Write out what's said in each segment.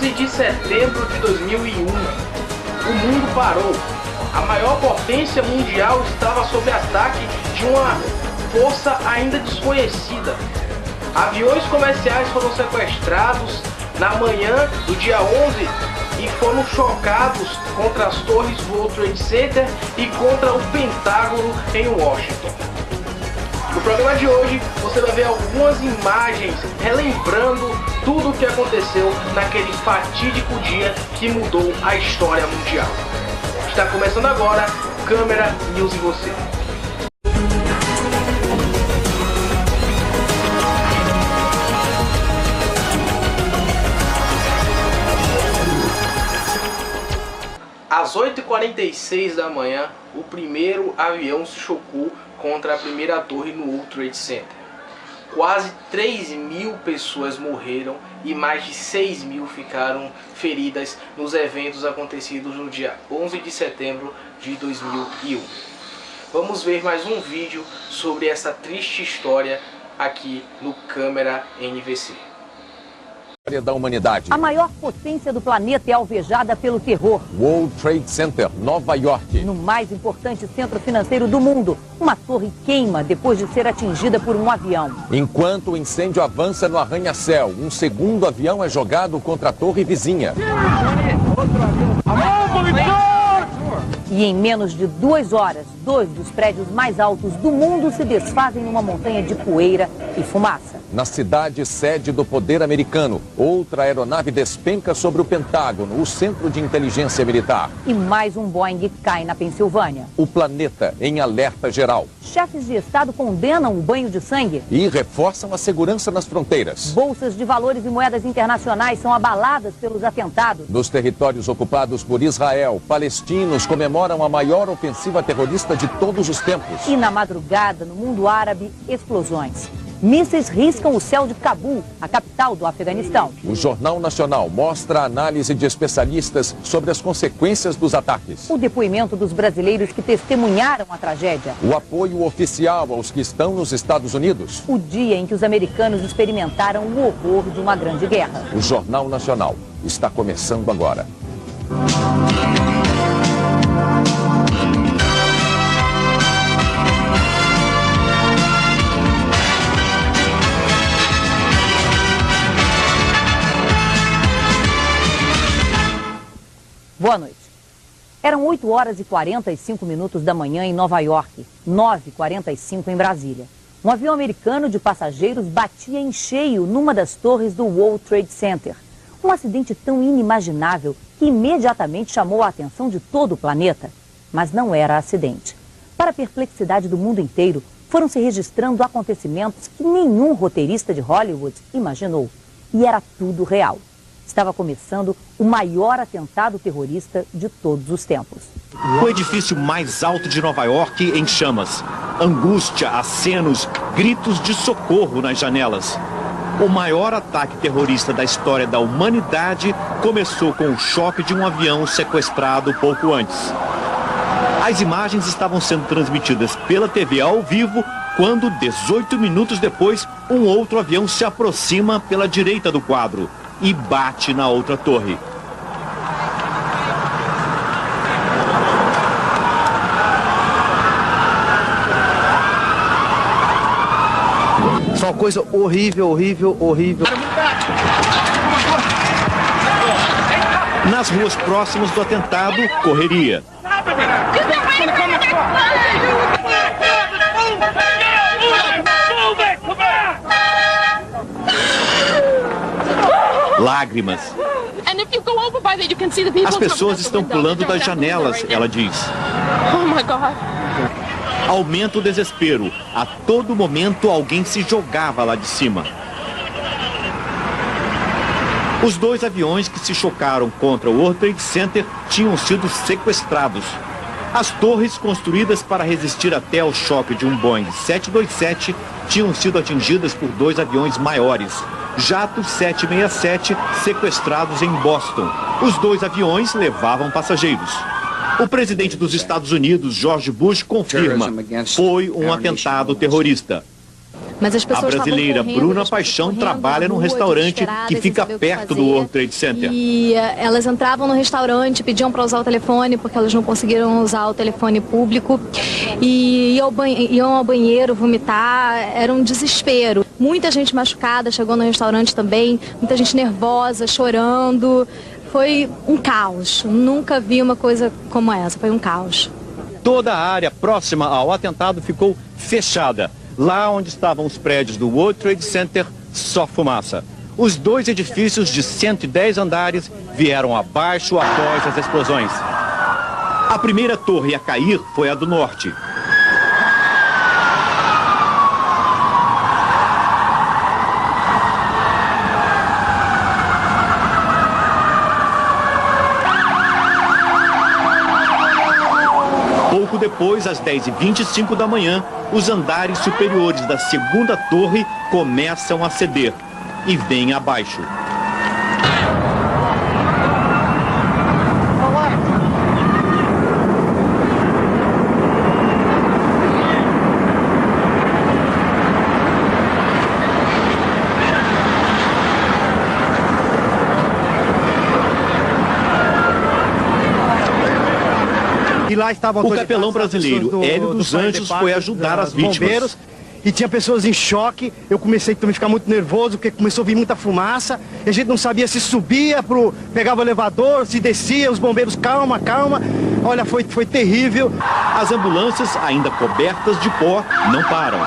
11 de setembro de 2001, o mundo parou. A maior potência mundial estava sob ataque de uma força ainda desconhecida. Aviões comerciais foram sequestrados na manhã do dia 11 e foram chocados contra as torres do World Trade Center e contra o Pentágono em Washington. No programa de hoje você vai ver algumas imagens relembrando tudo o que aconteceu naquele fatídico dia que mudou a história mundial. Está começando agora, Câmera News em você. Às 8h46 da manhã, o primeiro avião se chocou contra a primeira torre no World Trade Center. Quase 3.000 pessoas morreram e mais de 6.000 ficaram feridas nos eventos acontecidos no dia 11 de setembro de 2001. Vamos ver mais um vídeo sobre essa triste história aqui no Câmera NVC. Da humanidade. A maior potência do planeta é alvejada pelo terror. World Trade Center, Nova York. No mais importante centro financeiro do mundo, uma torre queima depois de ser atingida por um avião. Enquanto o incêndio avança no arranha-céu, um segundo avião é jogado contra a torre vizinha. E em menos de 2 horas, 2 dos prédios mais altos do mundo se desfazem numa montanha de poeira e fumaça. Na cidade sede do poder americano, outra aeronave despenca sobre o Pentágono, o centro de inteligência militar. E mais um Boeing cai na Pensilvânia. O planeta em alerta geral. Chefes de Estado condenam o banho de sangue. E reforçam a segurança nas fronteiras. Bolsas de valores e moedas internacionais são abaladas pelos atentados. Nos territórios ocupados por Israel, palestinos comemoram a maior ofensiva terrorista de todos os tempos. E na madrugada, no mundo árabe, explosões. Mísseis riscam o céu de Cabul, a capital do Afeganistão. O Jornal Nacional mostra a análise de especialistas sobre as consequências dos ataques. O depoimento dos brasileiros que testemunharam a tragédia. O apoio oficial aos que estão nos Estados Unidos. O dia em que os americanos experimentaram o horror de uma grande guerra. O Jornal Nacional está começando agora. Boa noite. Eram 8h45 da manhã em Nova York, 9h45 em Brasília. Um avião americano de passageiros batia em cheio numa das torres do World Trade Center. Um acidente tão inimaginável que imediatamente chamou a atenção de todo o planeta. Mas não era acidente. Para a perplexidade do mundo inteiro, foram se registrando acontecimentos que nenhum roteirista de Hollywood imaginou. E era tudo real. Estava começando o maior atentado terrorista de todos os tempos. O edifício mais alto de Nova York em chamas. Angústia, acenos, gritos de socorro nas janelas. O maior ataque terrorista da história da humanidade começou com o choque de um avião sequestrado pouco antes. As imagens estavam sendo transmitidas pela TV ao vivo quando, 18 minutos depois, um outro avião se aproxima pela direita do quadro e bate na outra torre. Foi uma coisa horrível, horrível, horrível. Nas ruas próximas do atentado, correria. Lágrimas. As pessoas estão pulando das janelas, ela diz. Aumenta o desespero. A todo momento alguém se jogava lá de cima. Os 2 aviões que se chocaram contra o World Trade Center tinham sido sequestrados. As torres construídas para resistir até ao choque de um Boeing 727 tinham sido atingidas por 2 aviões maiores. Jatos 767 sequestrados em Boston. Os 2 aviões levavam passageiros. O presidente dos Estados Unidos, George Bush, confirma: foi um atentado terrorista. Mas as A pessoas brasileira Bruna Paixão trabalha num restaurante que fica perto do World Trade Center. E elas entravam no restaurante, pediam para usar o telefone, porque elas não conseguiram usar o telefone público. E iam ao banheiro vomitar, era um desespero. Muita gente machucada chegou no restaurante também, muita gente nervosa, chorando. Foi um caos. Nunca vi uma coisa como essa, foi um caos. Toda a área próxima ao atentado ficou fechada. Lá onde estavam os prédios do World Trade Center, só fumaça. Os 2 edifícios de 110 andares vieram abaixo após as explosões. A primeira torre a cair foi a do norte. Pouco depois, às 10h25 da manhã, os andares superiores da segunda torre começam a ceder e vêm abaixo. E lá estavam O capelão brasileiro Hélio dos Anjos foi ajudar as vítimas. Bombeiros, e tinha pessoas em choque. Eu comecei também a ficar muito nervoso, porque começou a vir muita fumaça. E a gente não sabia se subia, pegava o elevador, se descia. Os bombeiros, calma, calma. Olha, foi terrível. As ambulâncias, ainda cobertas de pó, não param.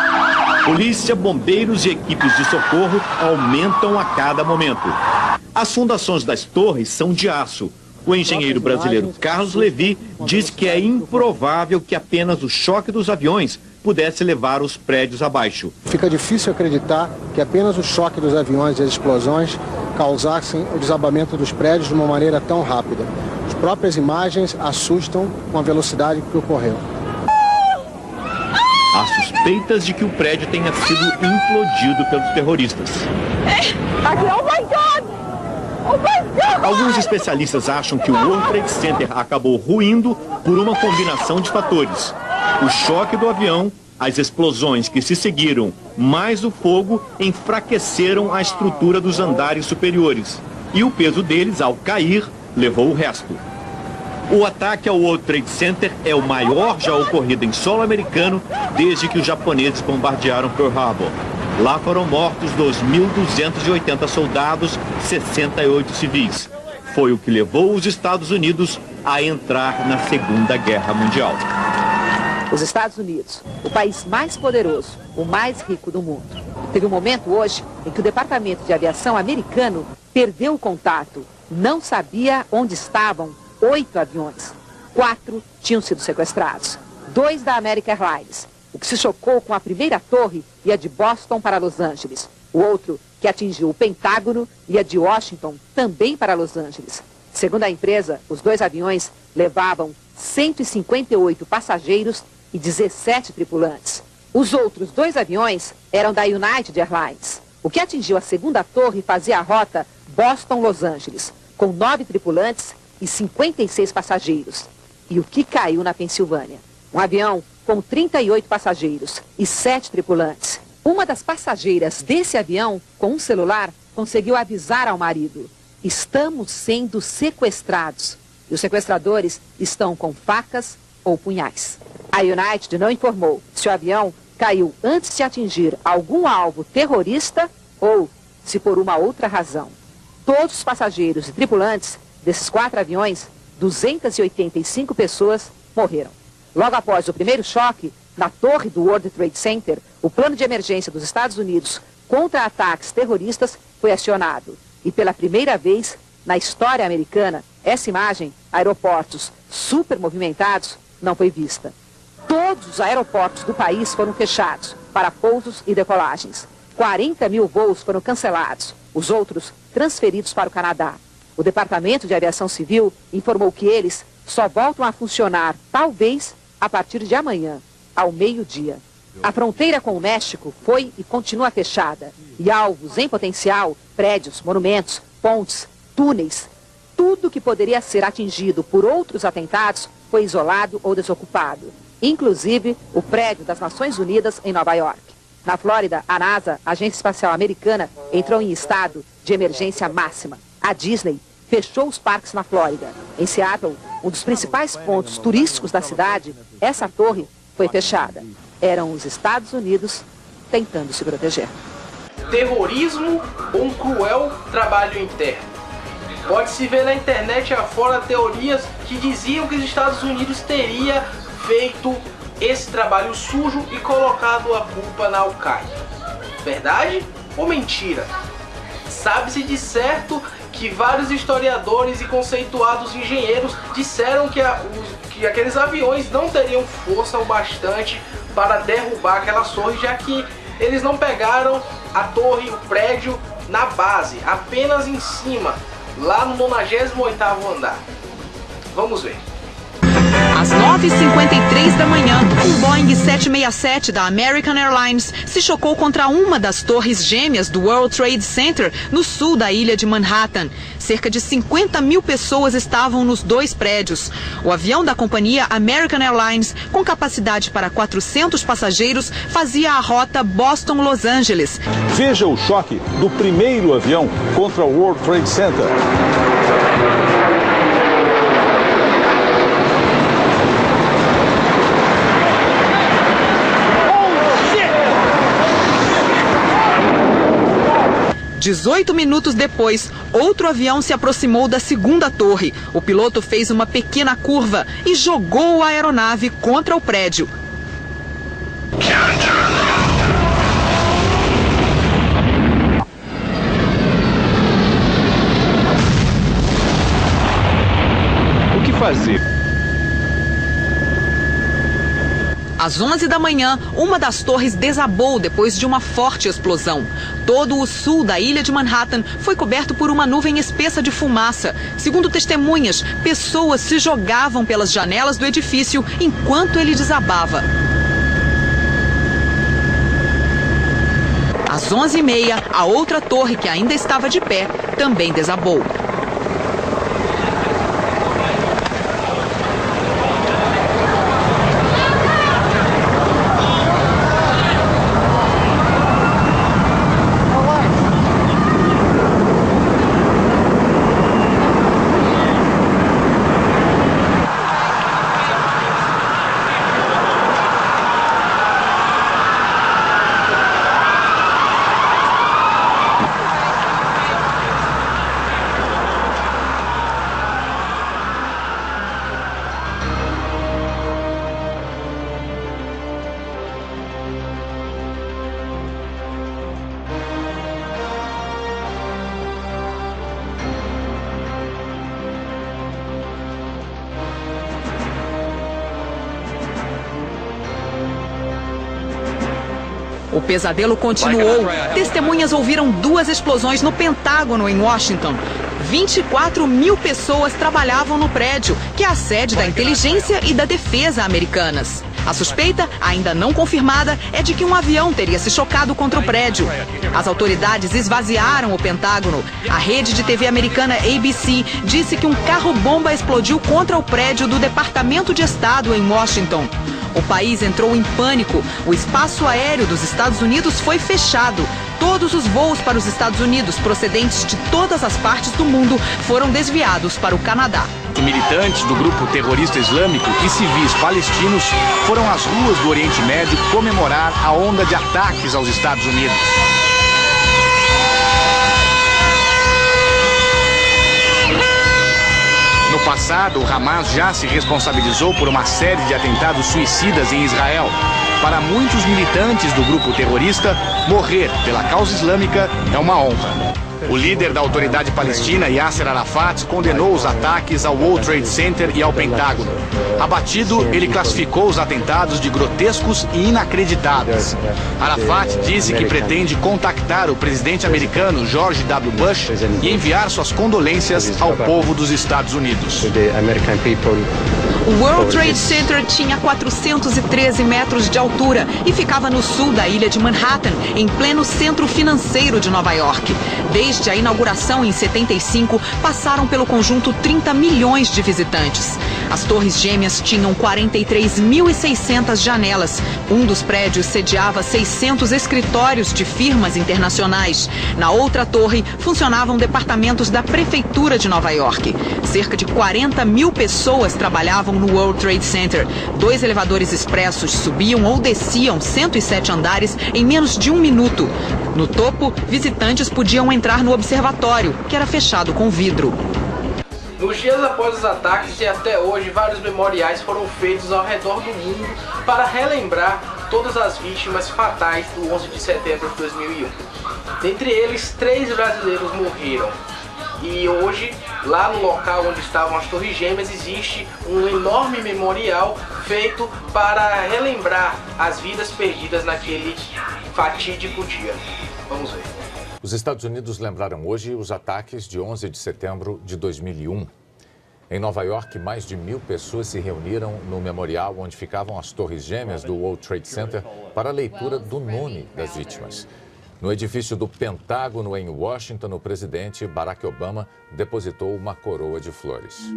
Polícia, bombeiros e equipes de socorro aumentam a cada momento. As fundações das torres são de aço. O engenheiro brasileiro Carlos Levi diz que é improvável que apenas o choque dos aviões pudesse levar os prédios abaixo. Fica difícil acreditar que apenas o choque dos aviões e as explosões causassem o desabamento dos prédios de uma maneira tão rápida. As próprias imagens assustam com a velocidade que ocorreu. Há suspeitas de que o prédio tenha sido implodido pelos terroristas. Oh my God! Oh my God! Alguns especialistas acham que o World Trade Center acabou ruindo por uma combinação de fatores. O choque do avião, as explosões que se seguiram, mais o fogo, enfraqueceram a estrutura dos andares superiores. E o peso deles, ao cair, levou o resto. O ataque ao World Trade Center é o maior já ocorrido em solo americano desde que os japoneses bombardearam Pearl Harbor. Lá foram mortos 2.280 soldados, 68 civis. Foi o que levou os Estados Unidos a entrar na Segunda Guerra Mundial. Os Estados Unidos, o país mais poderoso, o mais rico do mundo. Teve um momento hoje em que o Departamento de Aviação americano perdeu o contato. Não sabia onde estavam 8 aviões. 4 tinham sido sequestrados. 2 da American Airlines. O que se chocou com a primeira torre ia de Boston para Los Angeles. O outro, que atingiu o Pentágono, ia de Washington também para Los Angeles. Segundo a empresa, os 2 aviões levavam 158 passageiros e 17 tripulantes. Os outros 2 aviões eram da United Airlines. O que atingiu a segunda torre fazia a rota Boston-Los Angeles, com 9 tripulantes e 56 passageiros. E o que caiu na Pensilvânia? Um avião com 38 passageiros e 7 tripulantes. Uma das passageiras desse avião, com um celular, conseguiu avisar ao marido: estamos sendo sequestrados. E os sequestradores estão com facas ou punhais. A United não informou se o avião caiu antes de atingir algum alvo terrorista ou se por uma outra razão. Todos os passageiros e tripulantes desses 4 aviões, 285 pessoas, morreram. Logo após o primeiro choque, na torre do World Trade Center, o plano de emergência dos Estados Unidos contra ataques terroristas foi acionado. E pela primeira vez na história americana, essa imagem, aeroportos super movimentados, não foi vista. Todos os aeroportos do país foram fechados para pousos e decolagens. 40 mil voos foram cancelados, os outros transferidos para o Canadá. O Departamento de Aviação Civil informou que eles só voltam a funcionar, talvez, a partir de amanhã, ao meio-dia. A fronteira com o México foi e continua fechada. E alvos em potencial, prédios, monumentos, pontes, túneis, tudo que poderia ser atingido por outros atentados foi isolado ou desocupado. Inclusive o prédio das Nações Unidas em Nova York. Na Flórida, a NASA, a Agência Espacial Americana, entrou em estado de emergência máxima. A Disney fechou os parques na Flórida. Em Seattle, um dos principais pontos turísticos da cidade, essa torre foi fechada. Eram os Estados Unidos tentando se proteger. Terrorismo ou um cruel trabalho interno? Pode-se ver na internet afora teorias que diziam que os Estados Unidos teria feito esse trabalho sujo e colocado a culpa na Al-Qaeda. Verdade ou mentira? Sabe-se de certo que vários historiadores e conceituados engenheiros disseram que aqueles aviões não teriam força o bastante para derrubar aquelas torres, já que eles não pegaram a torre, o prédio, na base, apenas em cima, lá no 98º andar. Vamos ver. Às 9h53 da manhã, um Boeing 767 da American Airlines se chocou contra uma das torres gêmeas do World Trade Center, no sul da ilha de Manhattan. Cerca de 50 mil pessoas estavam nos dois prédios. O avião da companhia American Airlines, com capacidade para 400 passageiros, fazia a rota Boston-Los Angeles. Veja o choque do primeiro avião contra o World Trade Center. Oh, 18 minutos depois, outro avião se aproximou da segunda torre. O piloto fez uma pequena curva e jogou a aeronave contra o prédio. O que fazer? Às 11 da manhã, uma das torres desabou depois de uma forte explosão. Todo o sul da ilha de Manhattan foi coberto por uma nuvem espessa de fumaça. Segundo testemunhas, pessoas se jogavam pelas janelas do edifício enquanto ele desabava. Às 11h30, a outra torre, que ainda estava de pé, também desabou. O pesadelo continuou. Testemunhas ouviram duas explosões no Pentágono, em Washington. 24 mil pessoas trabalhavam no prédio, que é a sede da inteligência e da defesa americanas. A suspeita, ainda não confirmada, é de que um avião teria se chocado contra o prédio. As autoridades esvaziaram o Pentágono. A rede de TV americana ABC disse que um carro-bomba explodiu contra o prédio do Departamento de Estado em Washington. O país entrou em pânico. O espaço aéreo dos Estados Unidos foi fechado. Todos os voos para os Estados Unidos, procedentes de todas as partes do mundo, foram desviados para o Canadá. Militantes do grupo terrorista islâmico e civis palestinos foram às ruas do Oriente Médio comemorar a onda de ataques aos Estados Unidos. No passado, o Hamas já se responsabilizou por uma série de atentados suicidas em Israel. Para muitos militantes do grupo terrorista, morrer pela causa islâmica é uma honra. O líder da autoridade palestina, Yasser Arafat, condenou os ataques ao World Trade Center e ao Pentágono. Abatido, ele classificou os atentados de grotescos e inacreditáveis. Arafat disse que pretende contactar o presidente americano George W. Bush e enviar suas condolências ao povo dos Estados Unidos. O World Trade Center tinha 413 metros de altura e ficava no sul da ilha de Manhattan, em pleno centro financeiro de Nova York. Desde a inauguração em 75, passaram pelo conjunto 30 milhões de visitantes. As torres gêmeas tinham 43.600 janelas. Um dos prédios sediava 600 escritórios de firmas internacionais. Na outra torre, funcionavam departamentos da Prefeitura de Nova York. Cerca de 40 mil pessoas trabalhavam no World Trade Center. 2 elevadores expressos subiam ou desciam 107 andares em menos de 1 minuto. No topo, visitantes podiam entrar no observatório, que era fechado com vidro. Nos dias após os ataques e até hoje, vários memoriais foram feitos ao redor do mundo para relembrar todas as vítimas fatais do 11 de setembro de 2001. Dentre eles, 3 brasileiros morreram. E hoje, lá no local onde estavam as Torres Gêmeas, existe um enorme memorial feito para relembrar as vidas perdidas naquele fatídico dia. Vamos ver. Os Estados Unidos lembraram hoje os ataques de 11 de setembro de 2001. Em Nova York, mais de 1.000 pessoas se reuniram no memorial onde ficavam as Torres Gêmeas do World Trade Center para a leitura do nome das vítimas. No edifício do Pentágono, em Washington, o presidente Barack Obama depositou uma coroa de flores.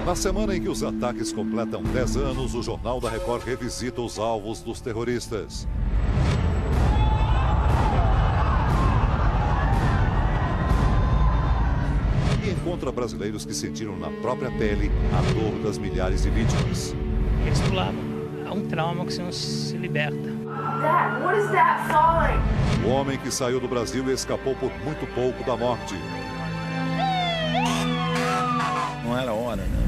Na semana em que os ataques completam 10 anos, o Jornal da Record revisita os alvos dos terroristas. E encontra brasileiros que sentiram na própria pele a dor das milhares de vítimas. Eles pulavam. É um trauma que você não se liberta. Dad, what is that falling? O homem que saiu do Brasil e escapou por muito pouco da morte. Não era hora, né?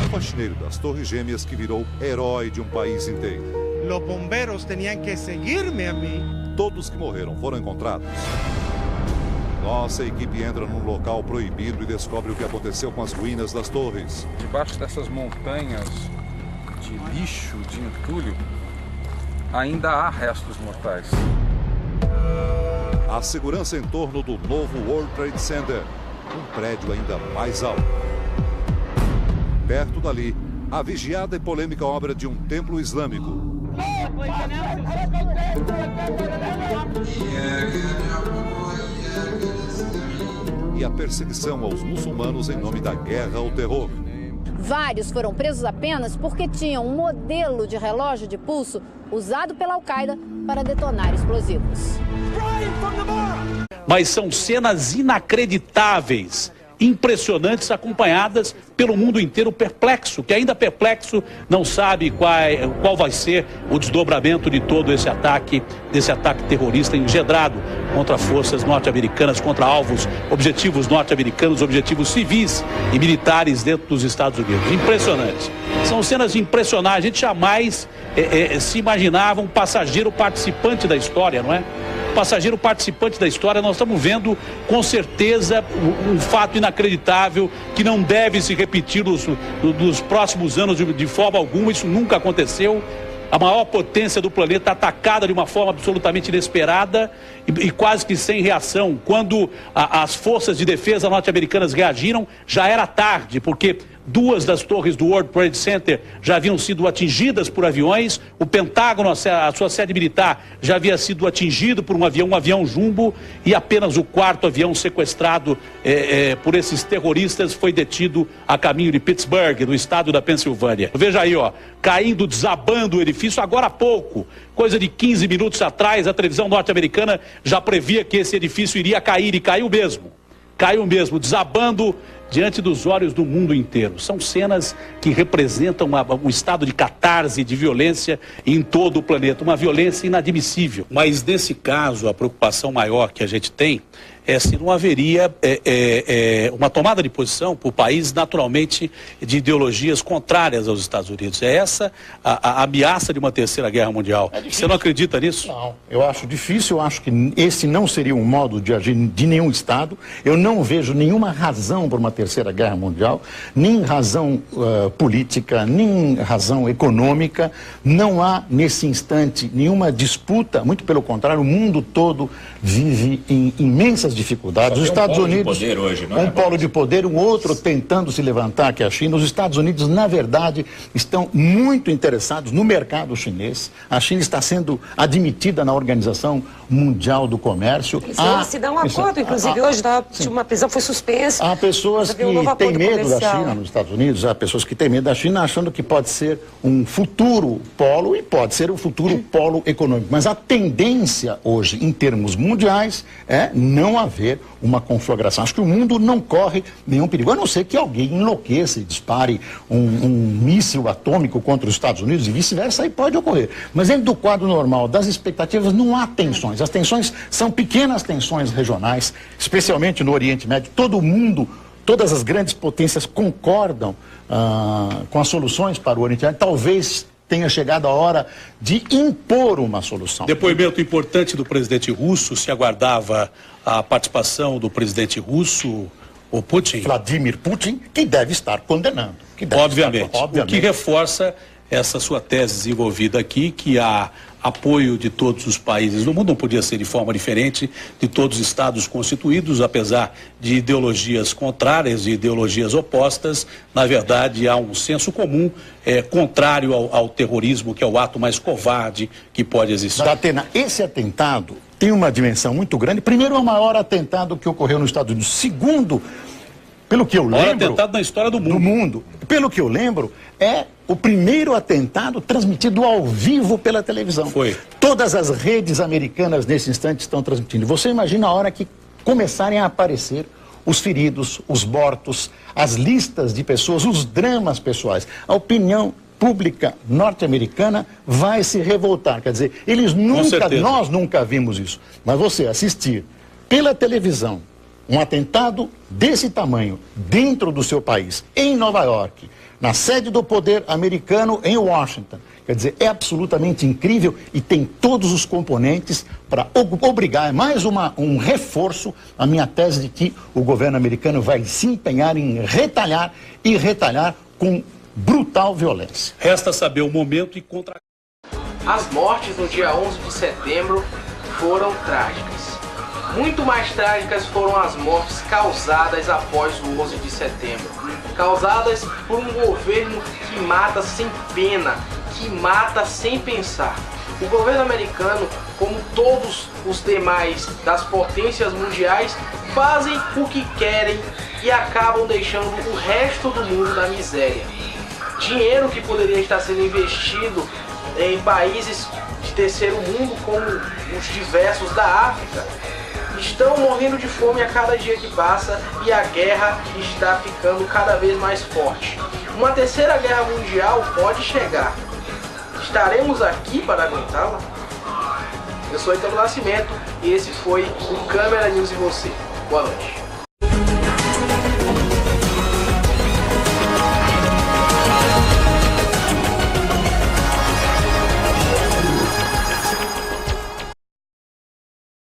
O faxineiro das Torres Gêmeas que virou herói de um país inteiro. Los bomberos tenían que seguirme a mí. Todos que morreram foram encontrados. Nossa equipe entra num local proibido e descobre o que aconteceu com as ruínas das torres. Debaixo dessas montanhas de lixo, de entulho, ainda há restos mortais. A segurança em torno do novo World Trade Center, um prédio ainda mais alto. Perto dali, a vigiada e polêmica obra de um templo islâmico. E a perseguição aos muçulmanos em nome da guerra ao terror. Vários foram presos apenas porque tinham um modelo de relógio de pulso usado pela Al-Qaeda para detonar explosivos. Mas são cenas inacreditáveis, impressionantes, acompanhadas pelo mundo inteiro perplexo, que ainda perplexo não sabe qual vai ser o desdobramento de todo esse ataque, desse ataque terrorista engendrado contra forças norte-americanas, contra alvos, objetivos norte-americanos, objetivos civis e militares dentro dos Estados Unidos. Impressionante. São cenas de impressionar. A gente jamais se imaginava um passageiro participante da história, não é? Passageiro participante da história, nós estamos vendo com certeza um fato inacreditável que não deve se repetir nos próximos anos de forma alguma. Isso nunca aconteceu. A maior potência do planeta atacada de uma forma absolutamente inesperada e quase que sem reação. Quando as forças de defesa norte-americanas reagiram, já era tarde, porque 2 das torres do World Trade Center já haviam sido atingidas por aviões, o Pentágono, a sua sede militar, já havia sido atingido por um avião jumbo, e apenas o 4º avião sequestrado por esses terroristas foi detido a caminho de Pittsburgh, no estado da Pensilvânia. Veja aí, ó, caindo, desabando o edifício agora há pouco, coisa de 15 minutos atrás, a televisão norte-americana já previa que esse edifício iria cair, e caiu mesmo, desabando diante dos olhos do mundo inteiro. São cenas que representam um estado de catarse, de violência em todo o planeta, uma violência inadmissível. Mas nesse caso, a preocupação maior que a gente tem é se não haveria uma tomada de posição por países naturalmente de ideologias contrárias aos Estados Unidos. É essa a ameaça de uma terceira guerra mundial. Você não acredita nisso? Não, eu acho difícil, eu acho que esse não seria um modo de agir de nenhum Estado. Eu não vejo nenhuma razão para uma terceira guerra mundial, nem razão política, nem razão econômica. Não há nesse instante nenhuma disputa, muito pelo contrário, o mundo todo vive em imensas dificuldades. Os Estados Unidos, um polo de poder, um outro tentando se levantar, que é a China. Os Estados Unidos, na verdade, estão muito interessados no mercado chinês. A China está sendo admitida na Organização Mundial do Comércio. Eles vão assinar um acordo, inclusive hoje uma prisão foi suspensa. Há pessoas que têm medo da China nos Estados Unidos, há pessoas que têm medo da China achando que pode ser um futuro polo e pode ser um futuro polo econômico. Mas a tendência hoje, em termos mundiais, é não haver uma conflagração. Acho que o mundo não corre nenhum perigo, a não ser que alguém enlouqueça e dispare um míssil atômico contra os Estados Unidos e vice-versa, aí pode ocorrer. Mas dentro do quadro normal das expectativas não há tensões. As tensões são pequenas tensões regionais, especialmente no Oriente Médio. Todo mundo, todas as grandes potências concordam com as soluções para o Oriente Médio. Talvez tenha chegado a hora de impor uma solução. Depoimento importante do presidente russo, se aguardava a participação do presidente russo, o Putin. Vladimir Putin, que deve estar condenando. Obviamente. O que reforça essa sua tese desenvolvida aqui, que há apoio de todos os países do mundo, não podia ser de forma diferente, de todos os estados constituídos, apesar de ideologias contrárias, de ideologias opostas. Na verdade, há um senso comum contrário ao terrorismo, que é o ato mais covarde que pode existir. Datena, esse atentado tem uma dimensão muito grande. Primeiro, é o maior atentado que ocorreu nos Estados Unidos. Segundo, pelo que eu lembro... O maior atentado na história do mundo. Pelo que eu lembro, é o primeiro atentado transmitido ao vivo pela televisão. Foi. Todas as redes americanas nesse instante estão transmitindo. Você imagina a hora que começarem a aparecer os feridos, os mortos, as listas de pessoas, os dramas pessoais. A opinião pública norte-americana vai se revoltar. Quer dizer, nós nunca vimos isso. Mas você assistir pela televisão um atentado desse tamanho dentro do seu país, em Nova York, na sede do poder americano em Washington, quer dizer, é absolutamente incrível e tem todos os componentes para obrigar, é mais um reforço à minha tese de que o governo americano vai se empenhar em retalhar e retalhar com brutal violência. Resta saber o momento e contra... As mortes no dia 11 de setembro foram trágicas. Muito mais trágicas foram as mortes causadas após o 11 de setembro. Causadas por um governo que mata sem pena, que mata sem pensar. O governo americano, como todos os demais das potências mundiais, fazem o que querem e acabam deixando o resto do mundo na miséria. Dinheiro que poderia estar sendo investido em países de terceiro mundo, como os diversos da África, estão morrendo de fome a cada dia que passa e a guerra está ficando cada vez mais forte. Uma terceira guerra mundial pode chegar. Estaremos aqui para aguentá-la? Eu sou Ítalo Nascimento e esse foi o Câmera News e você. Boa noite.